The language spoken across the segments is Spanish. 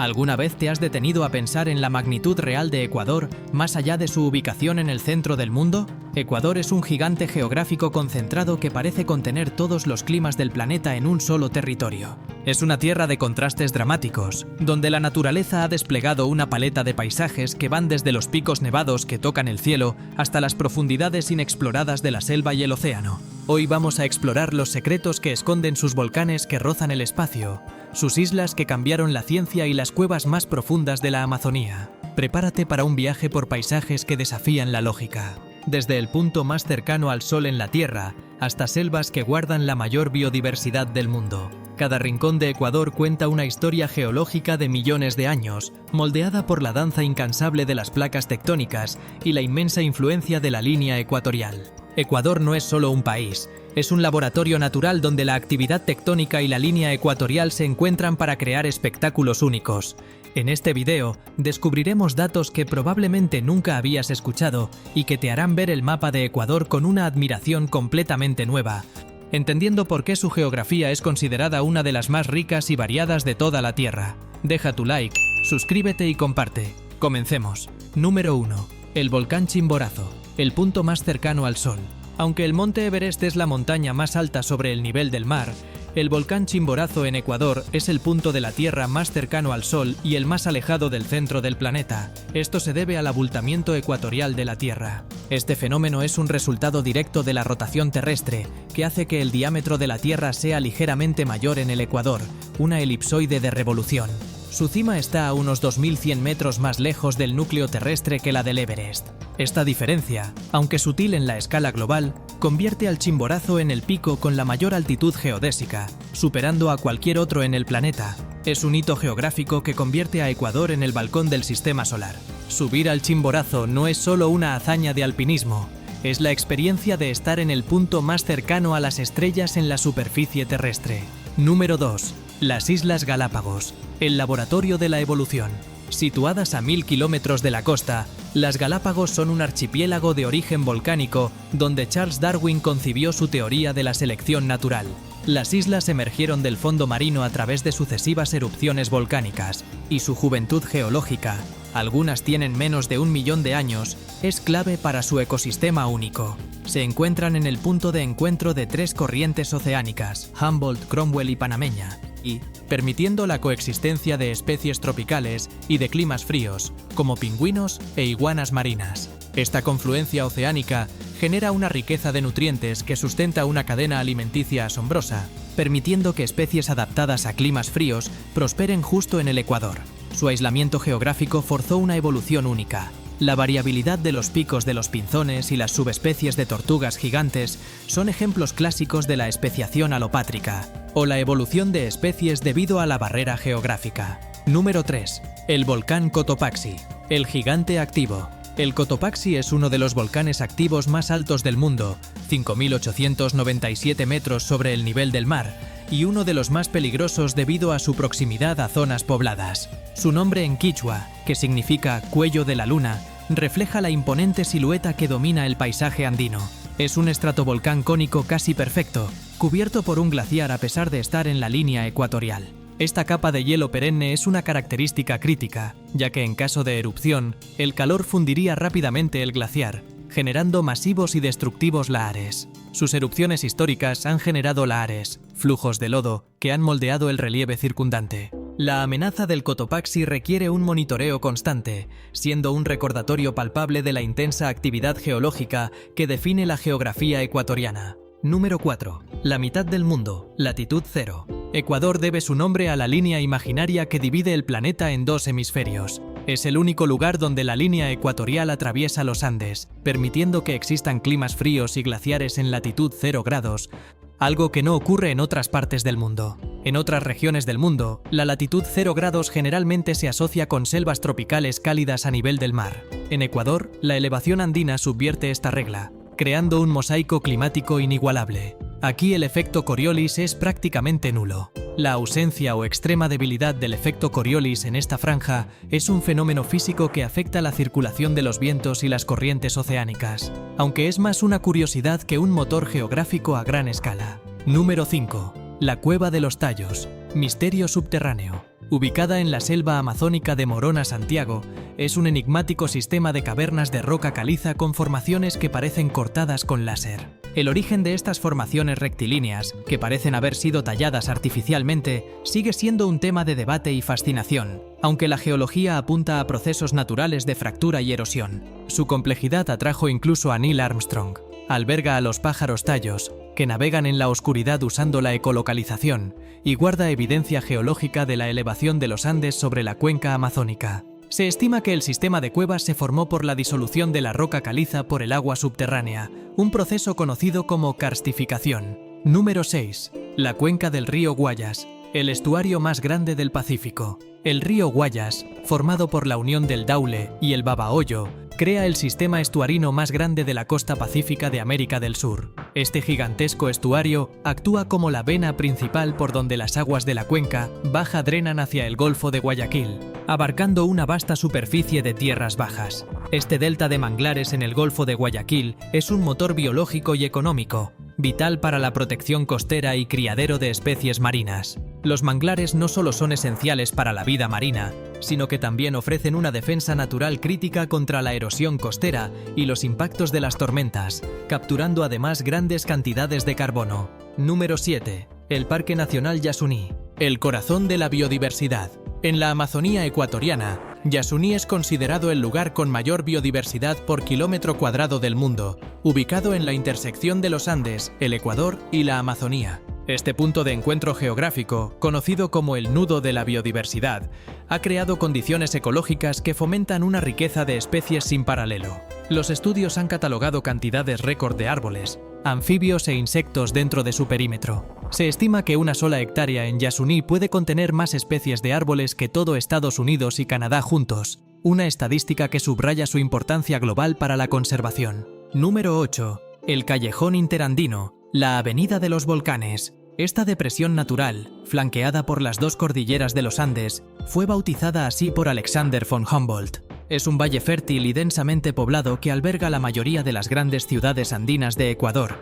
¿Alguna vez te has detenido a pensar en la magnitud real de Ecuador, más allá de su ubicación en el centro del mundo? Ecuador es un gigante geográfico concentrado que parece contener todos los climas del planeta en un solo territorio. Es una tierra de contrastes dramáticos, donde la naturaleza ha desplegado una paleta de paisajes que van desde los picos nevados que tocan el cielo hasta las profundidades inexploradas de la selva y el océano. Hoy vamos a explorar los secretos que esconden sus volcanes que rozan el espacio, sus islas que cambiaron la ciencia y las cuevas más profundas de la Amazonía. Prepárate para un viaje por paisajes que desafían la lógica. Desde el punto más cercano al Sol en la Tierra, hasta selvas que guardan la mayor biodiversidad del mundo. Cada rincón de Ecuador cuenta una historia geológica de millones de años, moldeada por la danza incansable de las placas tectónicas y la inmensa influencia de la línea ecuatorial. Ecuador no es solo un país, es un laboratorio natural donde la actividad tectónica y la línea ecuatorial se encuentran para crear espectáculos únicos. En este video, descubriremos datos que probablemente nunca habías escuchado y que te harán ver el mapa de Ecuador con una admiración completamente nueva, entendiendo por qué su geografía es considerada una de las más ricas y variadas de toda la Tierra. Deja tu like, suscríbete y comparte. Comencemos. Número 1. El volcán Chimborazo, el punto más cercano al Sol. Aunque el monte Everest es la montaña más alta sobre el nivel del mar, el volcán Chimborazo en Ecuador es el punto de la Tierra más cercano al Sol y el más alejado del centro del planeta. Esto se debe al abultamiento ecuatorial de la Tierra. Este fenómeno es un resultado directo de la rotación terrestre, que hace que el diámetro de la Tierra sea ligeramente mayor en el Ecuador, una elipsoide de revolución. Su cima está a unos 2100 metros más lejos del núcleo terrestre que la del Everest. Esta diferencia, aunque sutil en la escala global, convierte al Chimborazo en el pico con la mayor altitud geodésica, superando a cualquier otro en el planeta. Es un hito geográfico que convierte a Ecuador en el balcón del sistema solar. Subir al Chimborazo no es solo una hazaña de alpinismo, es la experiencia de estar en el punto más cercano a las estrellas en la superficie terrestre. Número 2. Las Islas Galápagos, el laboratorio de la evolución. Situadas a 1000 kilómetros de la costa, las Galápagos son un archipiélago de origen volcánico donde Charles Darwin concibió su teoría de la selección natural. Las islas emergieron del fondo marino a través de sucesivas erupciones volcánicas, y su juventud geológica, algunas tienen menos de 1 millón de años, es clave para su ecosistema único. Se encuentran en el punto de encuentro de 3 corrientes oceánicas, Humboldt, Cromwell y Panameña, y permitiendo la coexistencia de especies tropicales y de climas fríos, como pingüinos e iguanas marinas. Esta confluencia oceánica genera una riqueza de nutrientes que sustenta una cadena alimenticia asombrosa, permitiendo que especies adaptadas a climas fríos prosperen justo en el Ecuador. Su aislamiento geográfico forzó una evolución única. La variabilidad de los picos de los pinzones y las subespecies de tortugas gigantes son ejemplos clásicos de la especiación alopátrica, o la evolución de especies debido a la barrera geográfica. Número 3. El volcán Cotopaxi, el gigante activo. El Cotopaxi es uno de los volcanes activos más altos del mundo, 5.897 metros sobre el nivel del mar, y uno de los más peligrosos debido a su proximidad a zonas pobladas. Su nombre en quichua, que significa cuello de la luna, refleja la imponente silueta que domina el paisaje andino. Es un estratovolcán cónico casi perfecto, cubierto por un glaciar a pesar de estar en la línea ecuatorial. Esta capa de hielo perenne es una característica crítica, ya que en caso de erupción, el calor fundiría rápidamente el glaciar, generando masivos y destructivos lahares. Sus erupciones históricas han generado lahares, flujos de lodo, que han moldeado el relieve circundante. La amenaza del Cotopaxi requiere un monitoreo constante, siendo un recordatorio palpable de la intensa actividad geológica que define la geografía ecuatoriana. Número 4. La mitad del mundo, latitud 0. Ecuador debe su nombre a la línea imaginaria que divide el planeta en 2 hemisferios. Es el único lugar donde la línea ecuatorial atraviesa los Andes, permitiendo que existan climas fríos y glaciares en latitud 0 grados, algo que no ocurre en otras partes del mundo. En otras regiones del mundo, la latitud 0 grados generalmente se asocia con selvas tropicales cálidas a nivel del mar. En Ecuador, la elevación andina subvierte esta regla, creando un mosaico climático inigualable. Aquí el efecto Coriolis es prácticamente nulo. La ausencia o extrema debilidad del efecto Coriolis en esta franja es un fenómeno físico que afecta la circulación de los vientos y las corrientes oceánicas, aunque es más una curiosidad que un motor geográfico a gran escala. Número 5. La Cueva de los Tallos, misterio subterráneo. ubicada en la selva amazónica de Morona, Santiago, es un enigmático sistema de cavernas de roca caliza con formaciones que parecen cortadas con láser. El origen de estas formaciones rectilíneas, que parecen haber sido talladas artificialmente, sigue siendo un tema de debate y fascinación, aunque la geología apunta a procesos naturales de fractura y erosión. Su complejidad atrajo incluso a Neil Armstrong. Alberga a los pájaros tallos, que navegan en la oscuridad usando la ecolocalización, y guarda evidencia geológica de la elevación de los Andes sobre la cuenca amazónica. Se estima que el sistema de cuevas se formó por la disolución de la roca caliza por el agua subterránea, un proceso conocido como karstificación. Número 6. La cuenca del río Guayas, el estuario más grande del Pacífico. El río Guayas, formado por la unión del Daule y el Babahoyo, crea el sistema estuarino más grande de la costa pacífica de América del Sur. Este gigantesco estuario actúa como la vena principal por donde las aguas de la cuenca baja drenan hacia el Golfo de Guayaquil, abarcando una vasta superficie de tierras bajas. Este delta de manglares en el Golfo de Guayaquil es un motor biológico y económico, vital para la protección costera y criadero de especies marinas. Los manglares no solo son esenciales para la vida marina, sino que también ofrecen una defensa natural crítica contra la erosión costera y los impactos de las tormentas, capturando además grandes cantidades de carbono. Número 7. El Parque Nacional Yasuní, el corazón de la biodiversidad. En la Amazonía ecuatoriana, Yasuní es considerado el lugar con mayor biodiversidad por kilómetro cuadrado del mundo, ubicado en la intersección de los Andes, el Ecuador y la Amazonía. Este punto de encuentro geográfico, conocido como el nudo de la biodiversidad, ha creado condiciones ecológicas que fomentan una riqueza de especies sin paralelo. Los estudios han catalogado cantidades récord de árboles, anfibios e insectos dentro de su perímetro. Se estima que una sola hectárea en Yasuní puede contener más especies de árboles que todo Estados Unidos y Canadá juntos, una estadística que subraya su importancia global para la conservación. Número 8. El Callejón Interandino, la Avenida de los Volcanes. Esta depresión natural, flanqueada por las dos cordilleras de los Andes, fue bautizada así por Alexander von Humboldt. Es un valle fértil y densamente poblado que alberga la mayoría de las grandes ciudades andinas de Ecuador,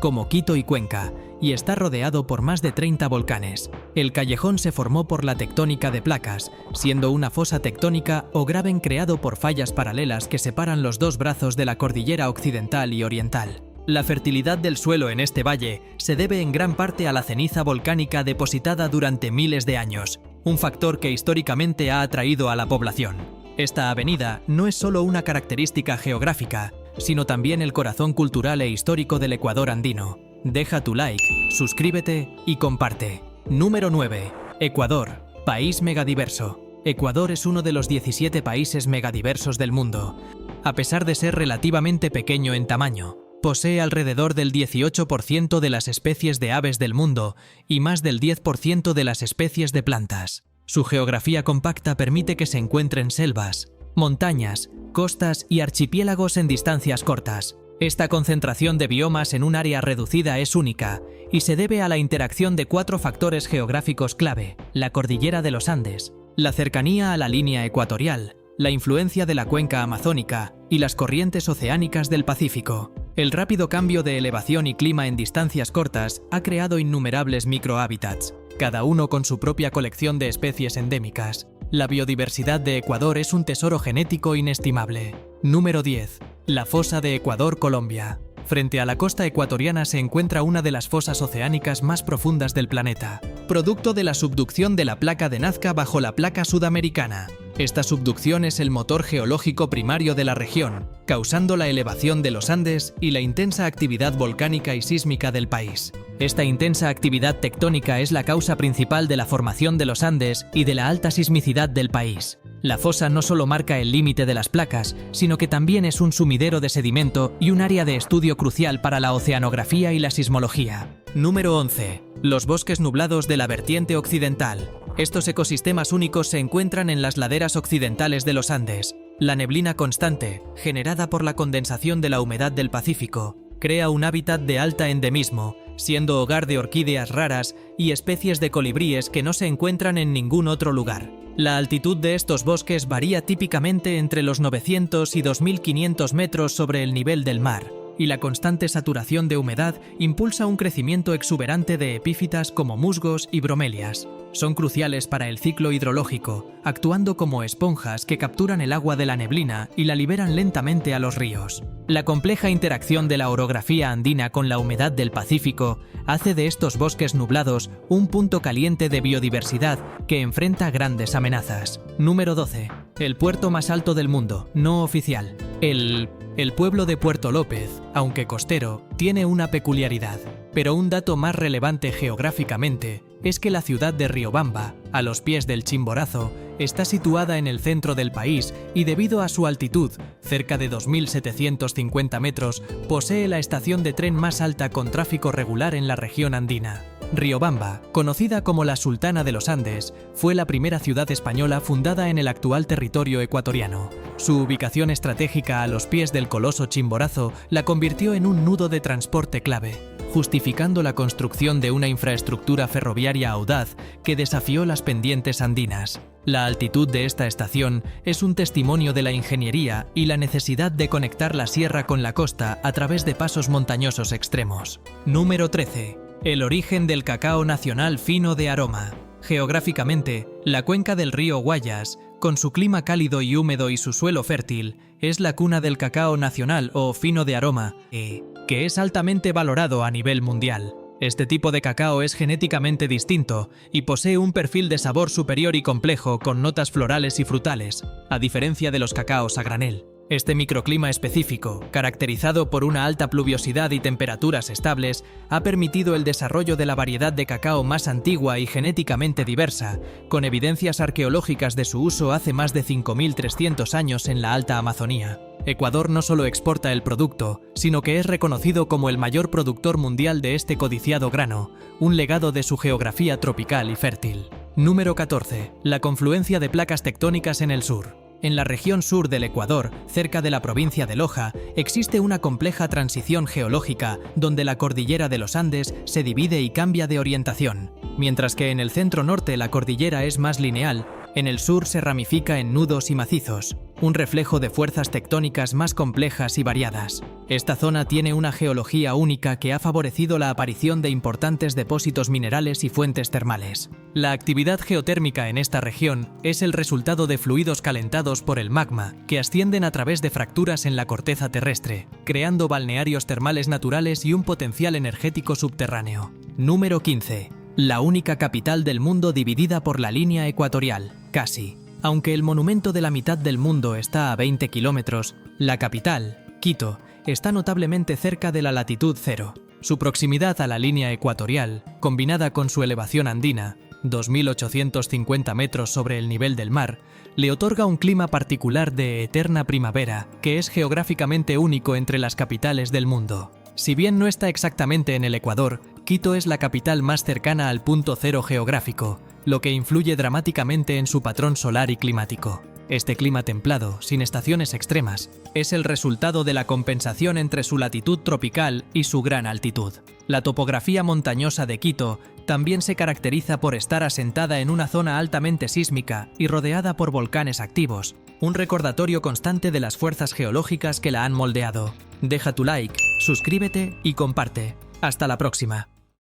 como Quito y Cuenca, y está rodeado por más de 30 volcanes. El callejón se formó por la tectónica de placas, siendo una fosa tectónica o graben creado por fallas paralelas que separan los dos brazos de la cordillera occidental y oriental. La fertilidad del suelo en este valle se debe en gran parte a la ceniza volcánica depositada durante miles de años, un factor que históricamente ha atraído a la población. Esta avenida no es solo una característica geográfica, sino también el corazón cultural e histórico del Ecuador andino. Deja tu like, suscríbete y comparte. Número 9. Ecuador, país megadiverso. Ecuador es uno de los 17 países megadiversos del mundo. A pesar de ser relativamente pequeño en tamaño, posee alrededor del 18% de las especies de aves del mundo y más del 10% de las especies de plantas. Su geografía compacta permite que se encuentren selvas, montañas, costas y archipiélagos en distancias cortas. Esta concentración de biomas en un área reducida es única y se debe a la interacción de 4 factores geográficos clave: la cordillera de los Andes, la cercanía a la línea ecuatorial, la influencia de la cuenca amazónica y las corrientes oceánicas del Pacífico. El rápido cambio de elevación y clima en distancias cortas ha creado innumerables microhábitats, cada uno con su propia colección de especies endémicas. La biodiversidad de Ecuador es un tesoro genético inestimable. Número 10. La fosa de Ecuador, Colombia. Frente a la costa ecuatoriana se encuentra una de las fosas oceánicas más profundas del planeta, producto de la subducción de la placa de Nazca bajo la placa sudamericana. Esta subducción es el motor geológico primario de la región, causando la elevación de los Andes y la intensa actividad volcánica y sísmica del país. Esta intensa actividad tectónica es la causa principal de la formación de los Andes y de la alta sismicidad del país. La fosa no solo marca el límite de las placas, sino que también es un sumidero de sedimento y un área de estudio crucial para la oceanografía y la sismología. Número 11. Los bosques nublados de la vertiente occidental. Estos ecosistemas únicos se encuentran en las laderas occidentales de los Andes. La neblina constante, generada por la condensación de la humedad del Pacífico, crea un hábitat de alta endemismo, siendo hogar de orquídeas raras y especies de colibríes que no se encuentran en ningún otro lugar. La altitud de estos bosques varía típicamente entre los 900 y 2500 metros sobre el nivel del mar, y la constante saturación de humedad impulsa un crecimiento exuberante de epífitas como musgos y bromelias. Son cruciales para el ciclo hidrológico, actuando como esponjas que capturan el agua de la neblina y la liberan lentamente a los ríos. La compleja interacción de la orografía andina con la humedad del Pacífico hace de estos bosques nublados un punto caliente de biodiversidad que enfrenta grandes amenazas. Número 12. El puerto más alto del mundo, no oficial. El pueblo de Puerto López, aunque costero, tiene una peculiaridad. Pero un dato más relevante geográficamente es que la ciudad de Riobamba, a los pies del Chimborazo, está situada en el centro del país y debido a su altitud, cerca de 2.750 metros, posee la estación de tren más alta con tráfico regular en la región andina. Riobamba, conocida como la Sultana de los Andes, fue la primera ciudad española fundada en el actual territorio ecuatoriano. Su ubicación estratégica a los pies del coloso Chimborazo la convirtió en un nudo de transporte clave, justificando la construcción de una infraestructura ferroviaria audaz que desafió las pendientes andinas. La altitud de esta estación es un testimonio de la ingeniería y la necesidad de conectar la sierra con la costa a través de pasos montañosos extremos. Número 13. El origen del cacao nacional fino de aroma. Geográficamente, la cuenca del río Guayas, con su clima cálido y húmedo y su suelo fértil, es la cuna del cacao nacional o fino de aroma, que es altamente valorado a nivel mundial. Este tipo de cacao es genéticamente distinto y posee un perfil de sabor superior y complejo con notas florales y frutales, a diferencia de los cacaos a granel. Este microclima específico, caracterizado por una alta pluviosidad y temperaturas estables, ha permitido el desarrollo de la variedad de cacao más antigua y genéticamente diversa, con evidencias arqueológicas de su uso hace más de 5.300 años en la Alta Amazonía. Ecuador no solo exporta el producto, sino que es reconocido como el mayor productor mundial de este codiciado grano, un legado de su geografía tropical y fértil. Número 14. La confluencia de placas tectónicas en el sur. En la región sur del Ecuador, cerca de la provincia de Loja, existe una compleja transición geológica donde la cordillera de los Andes se divide y cambia de orientación. Mientras que en el centro norte la cordillera es más lineal, en el sur se ramifica en nudos y macizos, un reflejo de fuerzas tectónicas más complejas y variadas. Esta zona tiene una geología única que ha favorecido la aparición de importantes depósitos minerales y fuentes termales. La actividad geotérmica en esta región es el resultado de fluidos calentados por el magma que ascienden a través de fracturas en la corteza terrestre, creando balnearios termales naturales y un potencial energético subterráneo. Número 15. La única capital del mundo dividida por la línea ecuatorial, casi. Aunque el monumento de la mitad del mundo está a 20 kilómetros, la capital, Quito, está notablemente cerca de la latitud cero. Su proximidad a la línea ecuatorial, combinada con su elevación andina, 2.850 metros sobre el nivel del mar, le otorga un clima particular de eterna primavera, que es geográficamente único entre las capitales del mundo. Si bien no está exactamente en el Ecuador, Quito es la capital más cercana al punto cero geográfico, lo que influye dramáticamente en su patrón solar y climático. Este clima templado, sin estaciones extremas, es el resultado de la compensación entre su latitud tropical y su gran altitud. La topografía montañosa de Quito también se caracteriza por estar asentada en una zona altamente sísmica y rodeada por volcanes activos, un recordatorio constante de las fuerzas geológicas que la han moldeado. Deja tu like, suscríbete y comparte. Hasta la próxima.